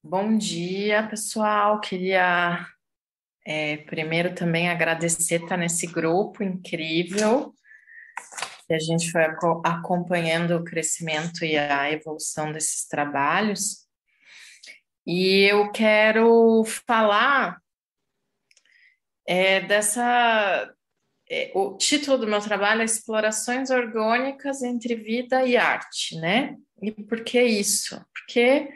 Bom dia, pessoal. Queria primeiro também agradecer estar nesse grupo incrível, que a gente foi acompanhando o crescimento e a evolução desses trabalhos. E eu quero falar dessa. O título do meu trabalho é Explorações Orgânicas entre Vida e Arte, né? E por que isso? Porque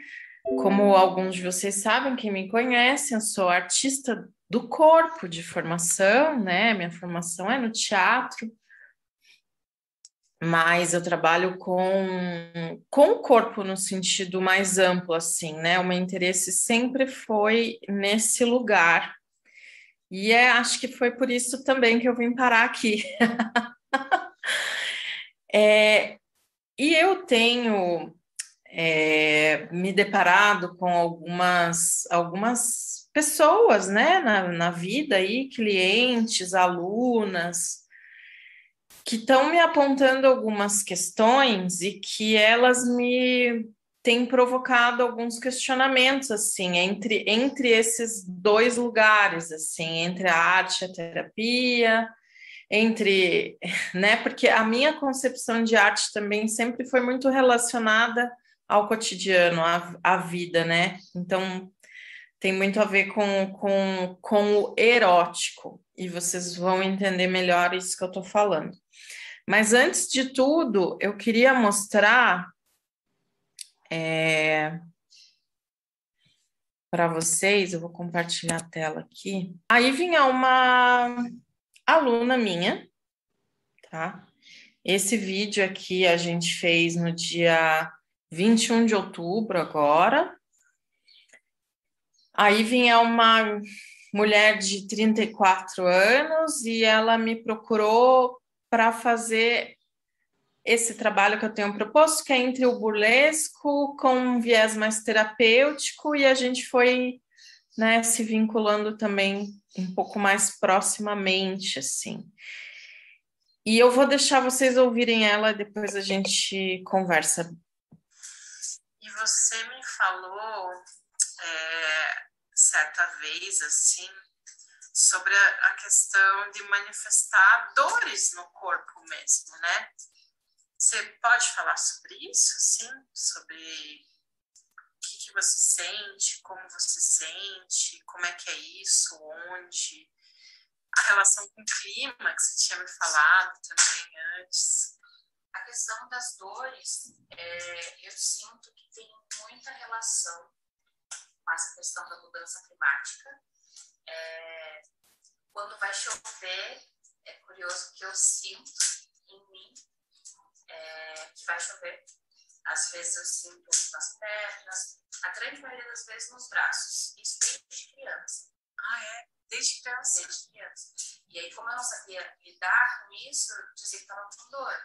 como alguns de vocês sabem, quem me conhece, eu sou artista do corpo de formação, né? Minha formação é no teatro, mas eu trabalho com o corpo no sentido mais amplo, assim, né? O meu interesse sempre foi nesse lugar. E acho que foi por isso também que eu vim parar aqui. É, e eu tenho me deparado com algumas pessoas, né, na vida aí, clientes, alunas, que estão me apontando algumas questões e que elas me têm provocado alguns questionamentos, assim, entre esses dois lugares, assim, entre a arte e a terapia, entre, né, porque a minha concepção de arte também sempre foi muito relacionada ao cotidiano, à vida, né? Então, tem muito a ver com o erótico, e vocês vão entender melhor isso que eu estou falando. Mas antes de tudo, eu queria mostrar para vocês, eu vou compartilhar a tela aqui. Aí vinha uma aluna minha, tá? Esse vídeo aqui a gente fez no dia 21 de outubro agora. Aí vinha uma mulher de 34 anos e ela me procurou para fazer esse trabalho que eu tenho proposto, que é entre o burlesco com um viés mais terapêutico, e a gente foi, né, se vinculando também um pouco mais proximamente, assim. E eu vou deixar vocês ouvirem ela, depois a gente conversa. E você me falou certa vez, assim, sobre a questão de manifestar dores no corpo mesmo, né? Você pode falar sobre isso, sim? Sobre o que você sente, como você sente, como é que é isso, onde? A relação com o clima que você tinha me falado também antes. A questão das dores, eu sinto que tem muita relação com essa questão da mudança climática. Quando vai chover, é curioso que eu sinto em mim que vai chover. Às vezes eu sinto nas pernas, a grande maioria das vezes nos braços. Isso desde criança. Ah, é? Desde criança? Desde criança. E aí, como eu não sabia lidar com isso, eu dizia que estava com dor.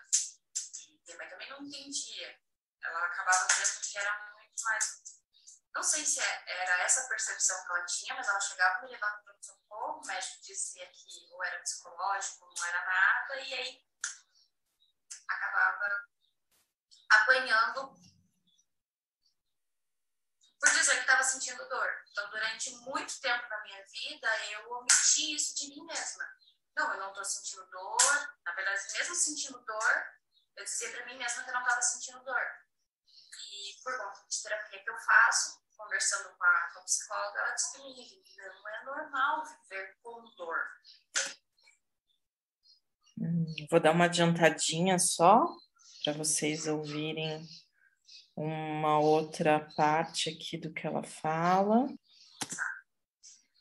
E minha mãe também não entendia. Ela acabava vendo que era muito mais. Não sei se era essa percepção que ela tinha, mas ela chegava e me levava para o socorro, o médico dizia que ou era psicológico, não era nada, e aí acabava apanhando por dizer que estava sentindo dor. Então, durante muito tempo na minha vida, eu omiti isso de mim mesma. Não, eu não estou sentindo dor. Na verdade, mesmo sentindo dor, eu dizia para mim mesma que eu não estava sentindo dor. E por conta de terapia que eu faço, conversando com a psicóloga, ela disse que não é normal viver com dor. Vou dar uma adiantadinha só para vocês ouvirem uma outra parte aqui do que ela fala.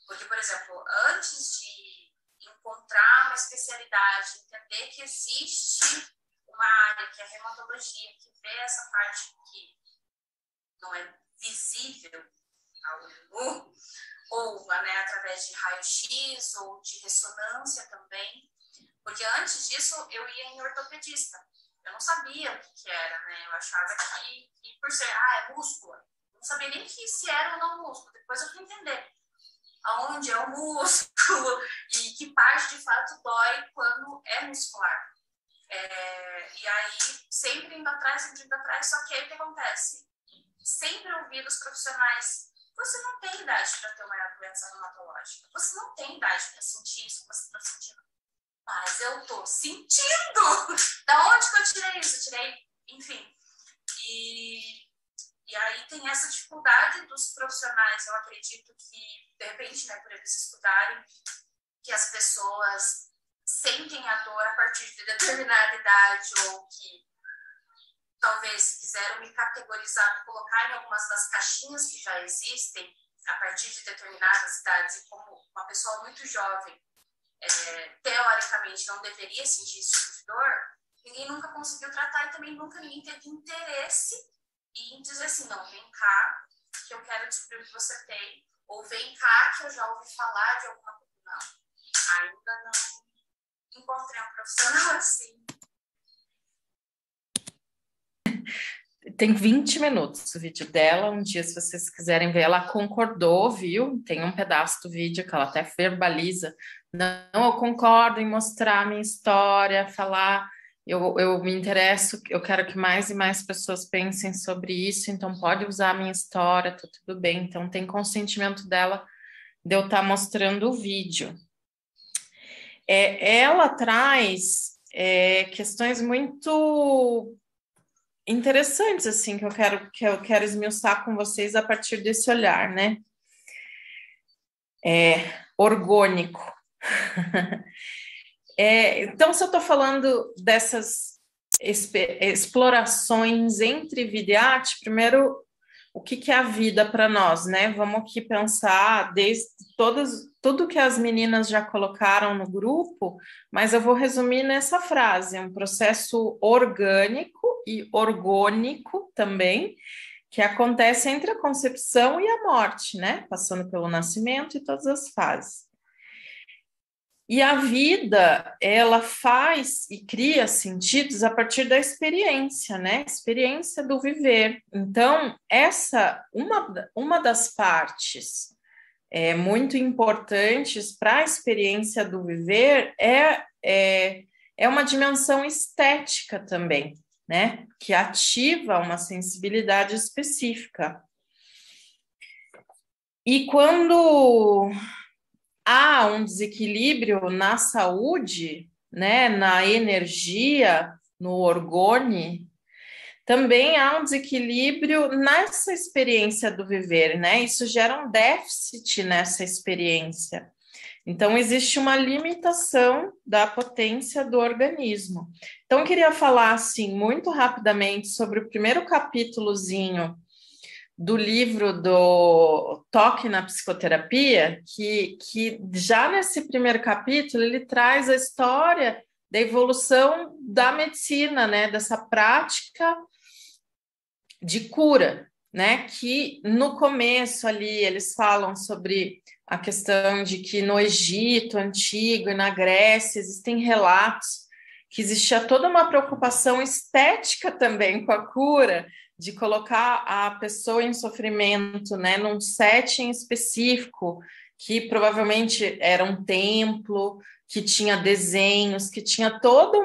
Porque, por exemplo, antes de encontrar uma especialidade, entender que existe uma área que é a reumatologia, que vê essa parte que não é visível ao olho nu, ou né, através de raio-x ou de ressonância também, porque antes disso eu ia em ortopedista. Eu não sabia o que era, né? Eu achava que por ser, é músculo. Eu não sabia nem que se era ou não músculo. Depois eu fui entender aonde é o músculo e que parte de fato dói quando é muscular. E aí, sempre indo atrás, só que aí o que acontece? Sempre ouvi dos profissionais você não tem idade para ter uma doença reumatológica. Você não tem idade para sentir isso que você está sentindo. Mas eu estou sentindo! Da onde que eu tirei isso? Eu tirei, enfim. E aí tem essa dificuldade dos profissionais. Eu acredito que, de repente, né, por eles estudarem, que as pessoas sentem a dor a partir de determinada idade, ou que talvez quiseram me categorizar, colocar em algumas das caixinhas que já existem a partir de determinadas idades, e como uma pessoa muito jovem, teoricamente, não deveria sentir esse tipo de dor, ninguém nunca conseguiu tratar, e também nunca ninguém teve interesse em dizer assim, não, vem cá, que eu quero descobrir o que você tem, ou vem cá, que eu já ouvi falar de alguma coisa. Não, ainda não encontrei um profissional assim. Tem 20 minutos o vídeo dela. Um dia, se vocês quiserem ver, ela concordou, viu? Tem um pedaço do vídeo que ela até verbaliza. Não, eu concordo em mostrar a minha história, falar. Eu me interesso, eu quero que mais e mais pessoas pensem sobre isso, então pode usar a minha história, tá tudo bem. Então tem consentimento dela de eu estar mostrando o vídeo. Ela traz questões muito interessantes, assim, que eu quero esmiuçar com vocês a partir desse olhar, né? Orgânico. Então, se eu estou falando dessas explorações entre vida e arte, primeiro, o que é a vida para nós, né? Vamos aqui pensar desde tudo que as meninas já colocaram no grupo, mas eu vou resumir nessa frase: um processo orgânico e orgônico também, que acontece entre a concepção e a morte, né? Passando pelo nascimento e todas as fases. E a vida, ela faz e cria sentidos a partir da experiência, né? Experiência do viver. Então, uma das partes muito importantes para a experiência do viver é uma dimensão estética também, né? Que ativa uma sensibilidade específica. E quando há um desequilíbrio na saúde, né, na energia, no orgone, também há um desequilíbrio nessa experiência do viver, né? Isso gera um déficit nessa experiência. Então, existe uma limitação da potência do organismo. Então, eu queria falar, assim, muito rapidamente sobre o primeiro capítulozinho do livro do Toque na Psicoterapia, que já nesse primeiro capítulo ele traz a história da evolução da medicina, né, dessa prática de cura, né, que no começo ali eles falam sobre a questão de que no Egito antigo e na Grécia existem relatos que existia toda uma preocupação estética também com a cura, de colocar a pessoa em sofrimento, né, num setting específico, que provavelmente era um templo, que tinha desenhos, que tinha toda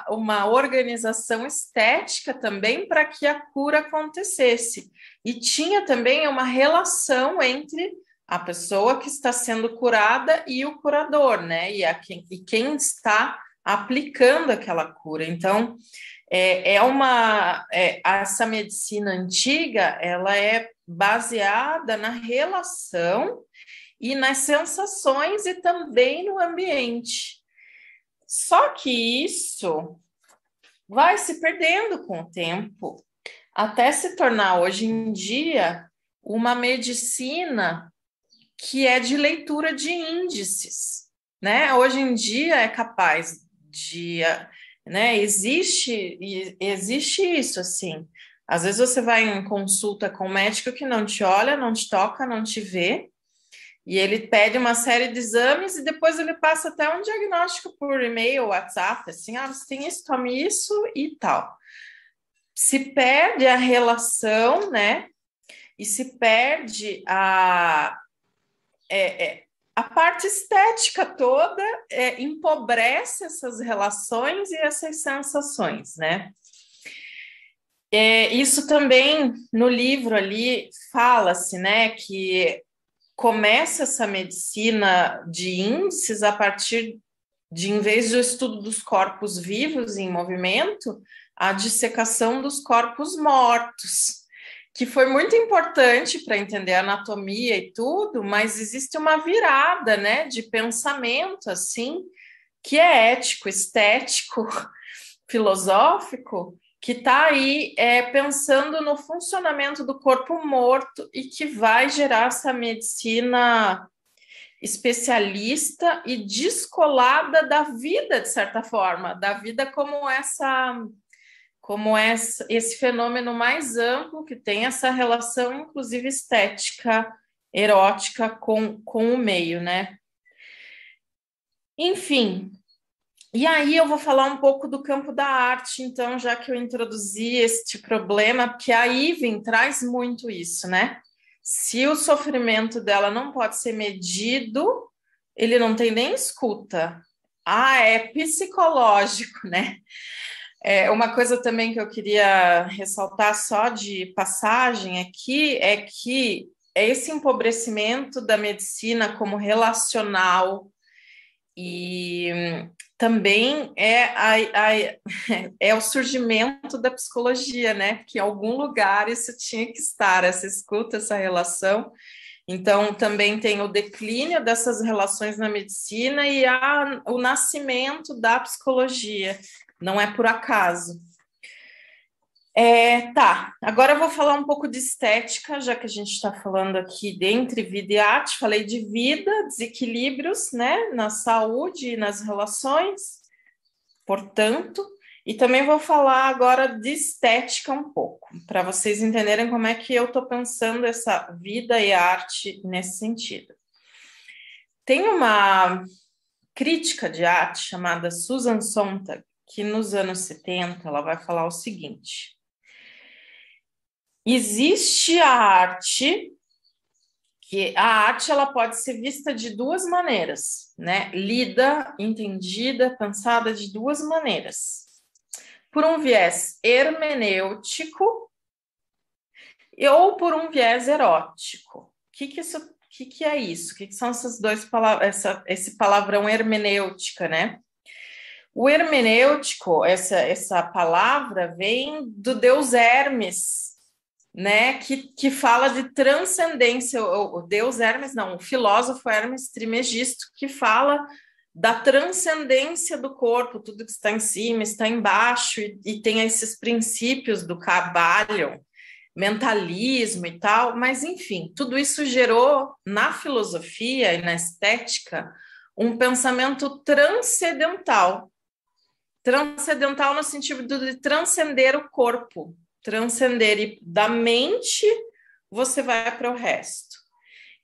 uma organização estética também para que a cura acontecesse. E tinha também uma relação entre a pessoa que está sendo curada e o curador, né, e quem está aplicando aquela cura. Então, essa medicina antiga, ela é baseada na relação e nas sensações e também no ambiente. Só que isso vai se perdendo com o tempo, até se tornar hoje em dia uma medicina que é de leitura de índices, né? Hoje em dia é capaz de, né? Existe isso, assim. Às vezes você vai em consulta com um médico que não te olha, não te toca, não te vê, e ele pede uma série de exames e depois ele passa até um diagnóstico por e-mail, WhatsApp, assim, você tem isso, tome isso e tal. Se perde a relação, né? E se perde a parte estética toda, empobrece essas relações e essas sensações, né? Isso também no livro ali fala-se, né, que começa essa medicina de índices a partir de, em vez do estudo dos corpos vivos em movimento, a dissecação dos corpos mortos, que foi muito importante para entender a anatomia e tudo, mas existe uma virada, né, de pensamento assim, que é ético, estético, filosófico, que está aí pensando no funcionamento do corpo morto e que vai gerar essa medicina especialista e descolada da vida, de certa forma, da vida esse fenômeno mais amplo que tem essa relação, inclusive estética, erótica com o meio, né? Enfim, e aí eu vou falar um pouco do campo da arte, então, já que eu introduzi este problema, porque a Iven traz muito isso, né? Se o sofrimento dela não pode ser medido, ele não tem nem escuta. É psicológico, né? Uma coisa também que eu queria ressaltar só de passagem aqui é que esse empobrecimento da medicina como relacional e também é o surgimento da psicologia, né? Que em algum lugar isso tinha que estar, essa escuta, essa relação. Então, também tem o declínio dessas relações na medicina e o nascimento da psicologia. Não é por acaso. Tá, agora eu vou falar um pouco de estética, já que a gente está falando aqui de entre vida e arte. Falei de vida, desequilíbrios, né, na saúde e nas relações, portanto, e também vou falar agora de estética um pouco, para vocês entenderem como é que eu estou pensando essa vida e arte nesse sentido. Tem uma crítica de arte chamada Susan Sontag, que nos anos 70 ela vai falar o seguinte: existe a arte, que a arte ela pode ser vista de duas maneiras, né? Lida, entendida, pensada de duas maneiras. Por um viés hermenêutico ou por um viés erótico. O que é isso? O que são essas duas palavras, esse palavrão hermenêutica, né? O hermenêutico, essa palavra vem do deus Hermes, né, que fala de transcendência. O deus Hermes, não, o filósofo Hermes Trismegisto, que fala da transcendência do corpo, tudo que está em cima está embaixo, e tem esses princípios do Kybalion, mentalismo e tal, mas enfim, tudo isso gerou na filosofia e na estética um pensamento transcendental no sentido de transcender o corpo, transcender, e da mente você vai para o resto.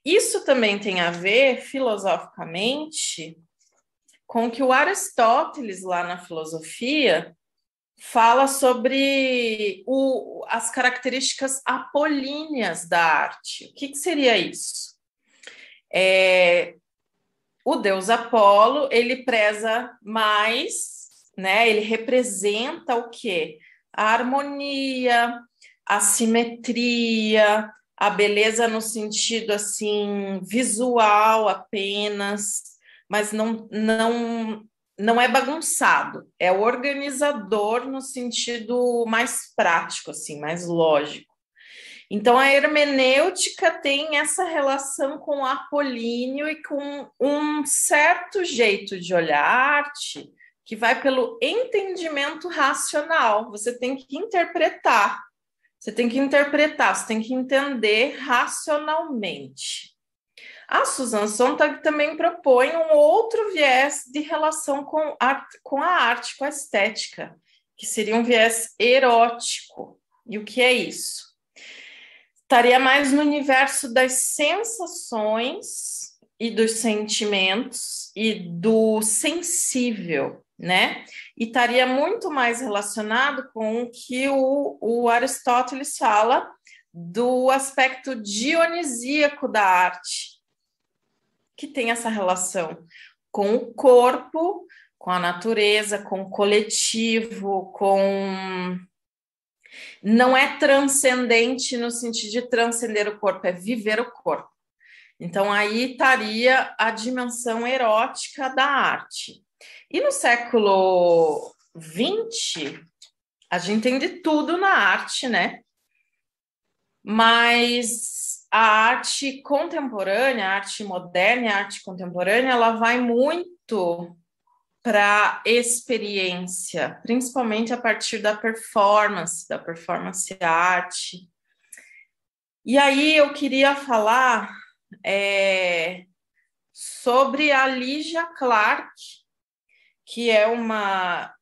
Isso também tem a ver, filosoficamente, com que o Aristóteles, lá na filosofia, fala sobre as características apolíneas da arte. O que seria isso? O deus Apolo, ele preza mais, né? Ele representa o quê? A harmonia, a simetria, a beleza no sentido assim visual apenas, mas não é bagunçado, é organizador no sentido mais prático, assim, mais lógico. Então, a hermenêutica tem essa relação com o apolíneo e com um certo jeito de olhar a arte que vai pelo entendimento racional. Você tem que interpretar, você tem que entender racionalmente. A Susan Sontag também propõe um outro viés de relação com a arte, com a estética, que seria um viés erótico. E o que é isso? Estaria mais no universo das sensações e dos sentimentos e do sensível, né? E estaria muito mais relacionado com o que o Aristóteles fala do aspecto dionisíaco da arte, que tem essa relação com o corpo, com a natureza, com o coletivo, com Não é transcendente no sentido de transcender o corpo, é viver o corpo. Então, aí estaria a dimensão erótica da arte. E no século XX, a gente tem de tudo na arte, né? Mas a arte contemporânea, a arte moderna, a arte contemporânea, ela vai muito para experiência, principalmente a partir da performance arte. E aí eu queria falar sobre a Lygia Clark, que é uma...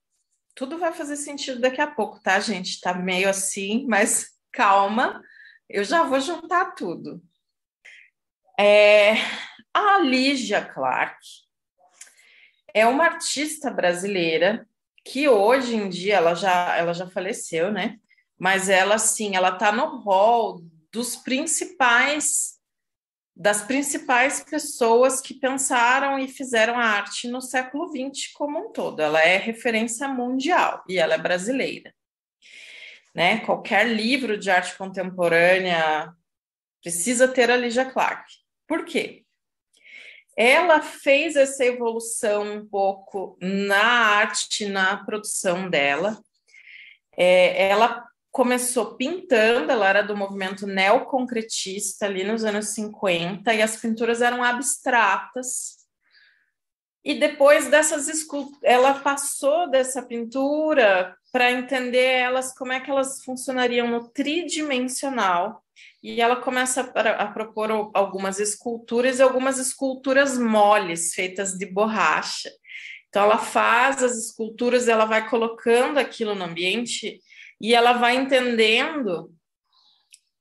Tudo vai fazer sentido daqui a pouco, tá, gente? Tá meio assim, mas calma, eu já vou juntar tudo. A Lygia Clark é uma artista brasileira que hoje em dia ela já faleceu, né? Mas ela, sim, ela está no hall das principais pessoas que pensaram e fizeram a arte no século XX como um todo. Ela é referência mundial e ela é brasileira, né? Qualquer livro de arte contemporânea precisa ter a Lygia Clark. Por quê? Ela fez essa evolução um pouco na arte, na produção dela. Ela começou pintando, ela era do movimento neoconcretista ali nos anos 50, e as pinturas eram abstratas. E depois dessas ela passou dessa pintura para entender elas, como é que elas funcionariam no tridimensional. E ela começa a propor algumas esculturas moles, feitas de borracha. Então, ela faz as esculturas, ela vai colocando aquilo no ambiente e ela vai entendendo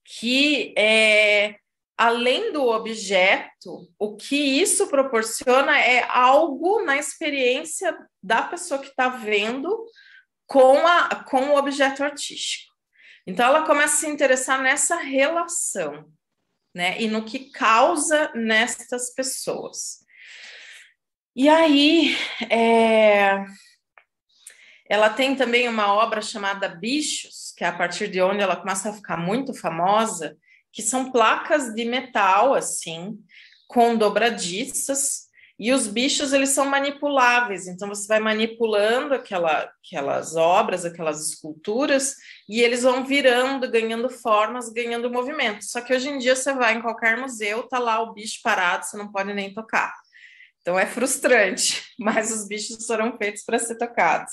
que, além do objeto, o que isso proporciona é algo na experiência da pessoa que está vendo com o objeto artístico. Então, ela começa a se interessar nessa relação, né? E no que causa nestas pessoas. E aí, ela tem também uma obra chamada Bichos, que é a partir de onde ela começa a ficar muito famosa, que são placas de metal, assim, com dobradiças, e os bichos, eles são manipuláveis, então você vai manipulando aquelas obras, aquelas esculturas, e eles vão virando, ganhando formas, ganhando movimento. Só que hoje em dia você vai em qualquer museu, tá lá o bicho parado, você não pode nem tocar. Então é frustrante, mas os bichos foram feitos para ser tocados.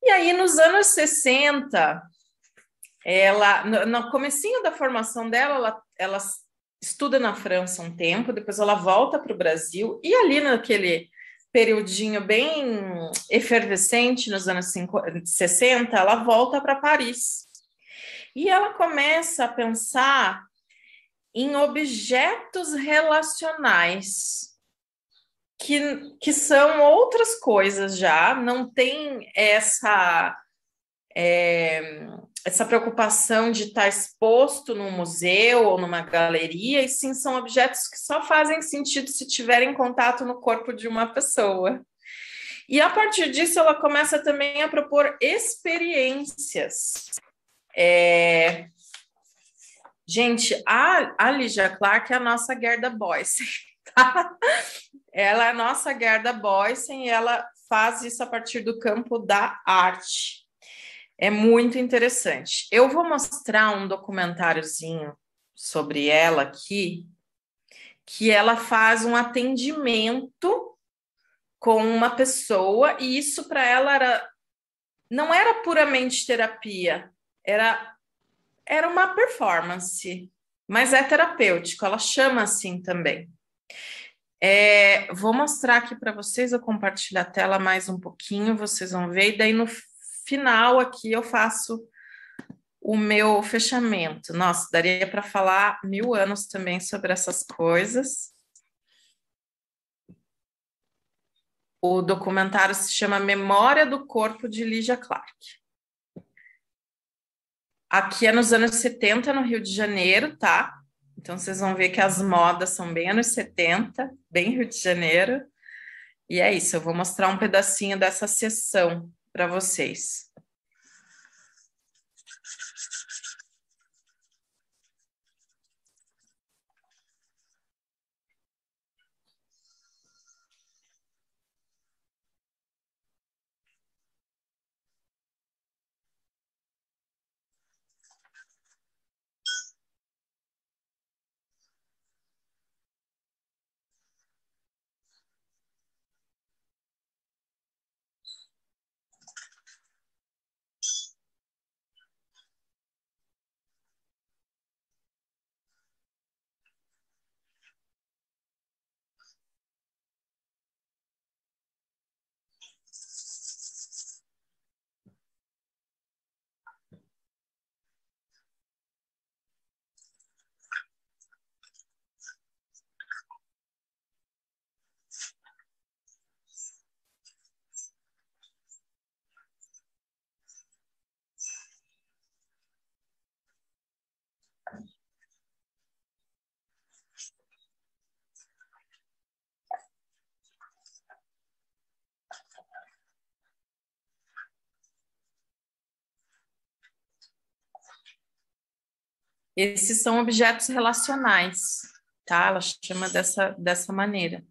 E aí, nos anos 60, no comecinho da formação dela, ela estuda na França um tempo, depois ela volta para o Brasil, e ali naquele periodinho bem efervescente, nos anos 60, ela volta para Paris. E ela começa a pensar em objetos relacionais, que são outras coisas já, não tem essa preocupação de estar exposto num museu ou numa galeria, e sim são objetos que só fazem sentido se tiverem em contato no corpo de uma pessoa. E a partir disso ela começa também a propor experiências. Gente, a Lygia Clark é a nossa Gerda Boyce, tá? Ela é a nossa Gerda Boyce e ela faz isso a partir do campo da arte. É muito interessante. Eu vou mostrar um documentáriozinho sobre ela aqui, que ela faz um atendimento com uma pessoa, e isso para ela não era puramente terapia, era uma performance, mas é terapêutico, ela chama assim também. Vou mostrar aqui para vocês, eu compartilho a tela mais um pouquinho, vocês vão ver, e daí no final aqui eu faço o meu fechamento. Nossa, daria para falar 1000 anos também sobre essas coisas. O documentário se chama Memória do Corpo de Lygia Clark. Aqui é nos anos 70, no Rio de Janeiro, tá? Então, vocês vão ver que as modas são bem anos 70, bem Rio de Janeiro. E é isso, eu vou mostrar um pedacinho dessa sessão para vocês. Esses são objetos relacionais, tá? Ela chama dessa maneira.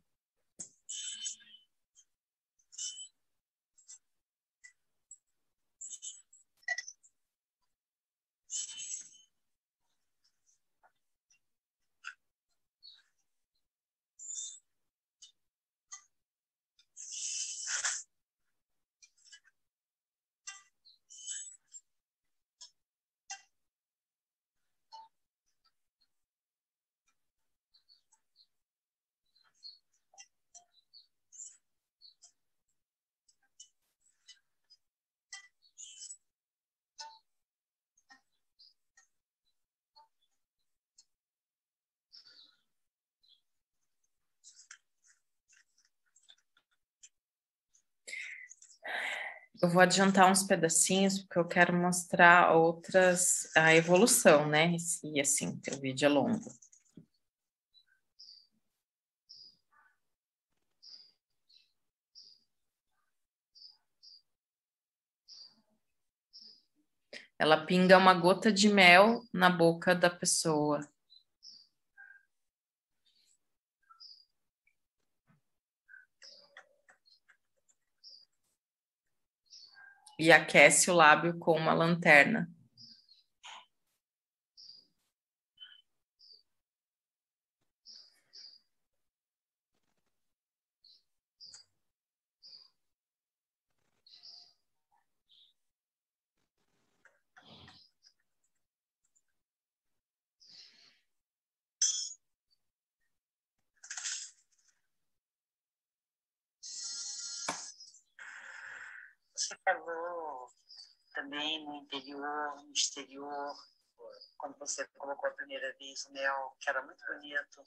Eu vou adiantar uns pedacinhos, porque eu quero mostrar a evolução, né? E assim, teu vídeo é longo. Ela pinga uma gota de mel na boca da pessoa. E aquece o lábio com uma lanterna. Você falou também no interior, no exterior, quando você colocou a primeira vez o mel, que era muito bonito,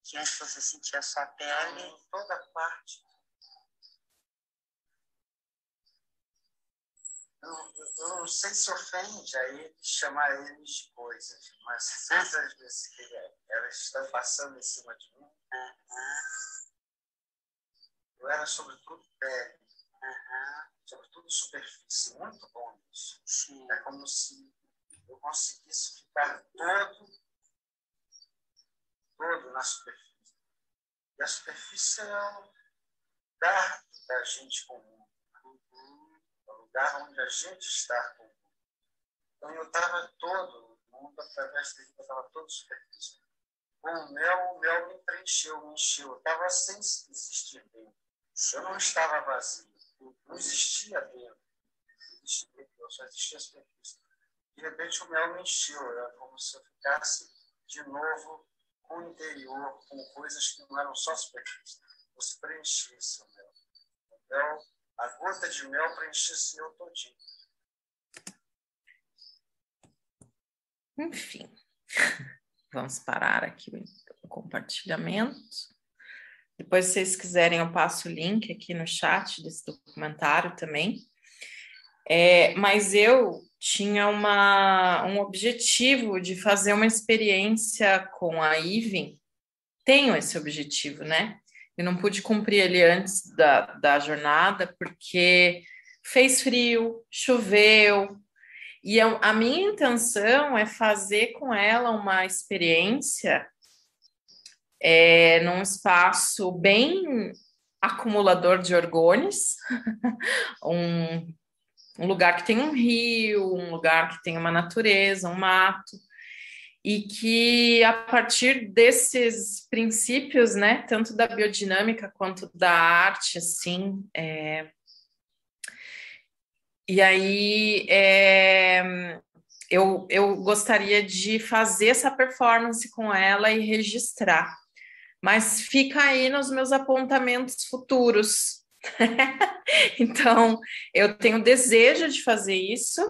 que antes você sentia a sua pele, toda parte. Eu não sei se ofende aí chamar eles de coisas, mas todas as vezes que elas estão passando em cima de mim, eu era sobretudo pele, sobretudo superfície, muito bom isso. Sim. É como se eu conseguisse ficar todo na superfície. E a superfície é o lugar da gente comum, é o lugar onde a gente está comum. Então eu estava todo, o mundo através dele, eu estava todo superfície. Com o mel me preencheu, me encheu. Eu estava sem existir dentro. Eu não estava vazio, não existia dentro. Eu só existia a superfície. De repente o mel me encheu, era como se eu ficasse de novo com o interior, com coisas que não eram só superfície. Você preenchesse o mel. Então, a gota de mel preenchesse eu todinho. Enfim, vamos parar aqui o compartilhamento. Depois, se vocês quiserem, eu passo o link aqui no chat desse documentário também. Mas eu tinha um objetivo de fazer uma experiência com a Iven. Tenho esse objetivo, né? Eu não pude cumprir ele antes da jornada, porque fez frio, choveu, e a minha intenção é fazer com ela uma experiência num espaço bem acumulador de orgônios, um lugar que tem um rio, um lugar que tem uma natureza, um mato, e que a partir desses princípios, né, tanto da biodinâmica quanto da arte, assim, e aí eu gostaria de fazer essa performance com ela e registrar, mas fica aí nos meus apontamentos futuros. Então, eu tenho desejo de fazer isso,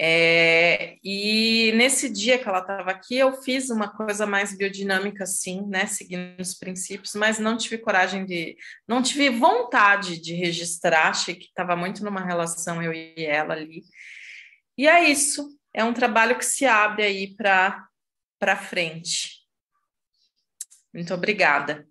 e nesse dia que ela estava aqui, eu fiz uma coisa mais biodinâmica, assim, né, seguindo os princípios, mas não tive coragem não tive vontade de registrar, achei que estava muito numa relação eu e ela ali. E é isso, é um trabalho que se abre aí para frente. Muito obrigada.